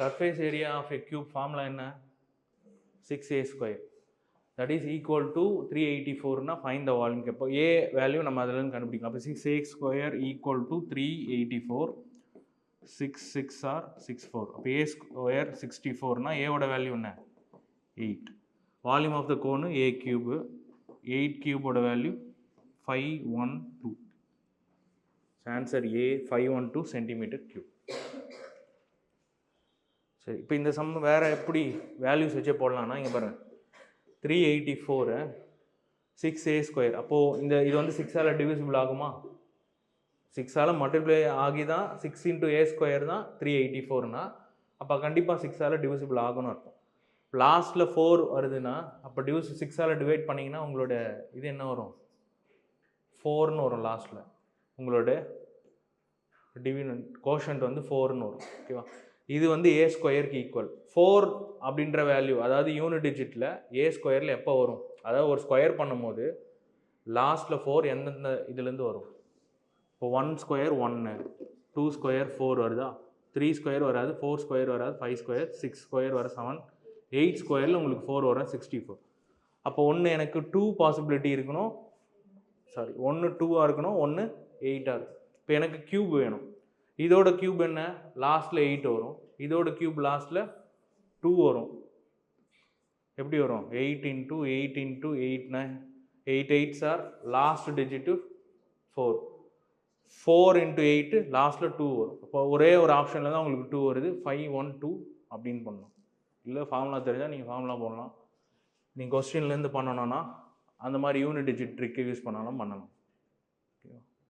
surface area of a cube formula என்ன 6a square that is equal to 384 னா find the volume கேப்போ a value நம்ம அதில இருந்து கண்டுபிடிக்கலாம் அப்ப 6a square equal to 384 6 6 are 64 அப்ப a square 64 னா a ஓட வேல்யூ என்ன 8 volume of the cone a cube 8 cube ஓட value 512 answer a 512 centimeter cube சரி இப்போ இந்த சம் வேற எப்படி வேல்யூஸ் வச்சே போடலாம்னா இங்க பாருங்க 384 6a ஸ்கொயர் அப்போ இந்த இது வந்து 6 ஆல டிவிசிபிள் ஆகுமா 6 ஆல மல்டிப்ளை ஆகி தான் 6 into a ஸ்கொயர் தான் 384 னா அப்ப கண்டிப்பா 6 ஆல டிவிசிபிள் ஆகணும் அர்த்தம் லாஸ்ட்ல 4 வருதுன்னா அப்ப 6 ஆல டிவைட் பண்ணீங்கன்னா உங்களோட இது என்ன வரும் 4 ன்னு வரும் லாஸ்ட்ல உங்களோட டிவிடெண்ட் கோஷன்ட் வந்து 4 ன்னு வரும் ஓகேவா இது வந்து a ஸ்கொயருக்கு ஈக்குவல் 4 அப்படின்ற வேல்யூ அதாவது யூனிட் டிஜிட்ல a ஸ்கொயர்ல எப்போ வரும் அதாவது ஒரு ஸ்கொயர் பண்ணும்போது லாஸ்ட்ல 4 எந்தெந்த இதுல இருந்து வரும் இப்போ 1 ஸ்கொயர் 1 2 ஸ்கொயர் 4 வருதா 3 ஸ்கொயர் வராது 4 ஸ்கொயர் வராது 5 ஸ்கொயர் 6 ஸ்கொயர் வர 7 8 ஸ்கொயர்ல உங்களுக்கு 4 வரும் 64 அப்போ ஒன்று எனக்கு 2 பாசிபிலிட்டி இருக்கணும் சாரி ஒன்று 2ஆக இருக்கணும் ஒன்று 8ஆக இருக்கும் இப்போ எனக்கு கியூப் வேணும் இதோட கியூப் என்ன லாஸ்ட்ல 8 வரும் இதோட கியூப் லாஸ்ட்ல 2 வரும் எப்படி வரும் 8 into 8 into 8 8 8s are last digit 4 4 into 8 லாஸ்ட்ல 2 வரும் அப்போ ஒரே ஒரு ஆப்ஷன்ல தான் உங்களுக்கு 2 வருது 512 அப்படின்னு பண்ணணும் இல்லை ஃபார்முலா தெரிஞ்சால் நீங்கள் ஃபார்முலா போடலாம் நீங்கள் கொஸ்டின்லேருந்து பண்ணணும்னா அந்த மாதிரி யூனிட் டிஜிட் ட்ரிக்கை யூஸ் பண்ணாலும் பண்ணலாம்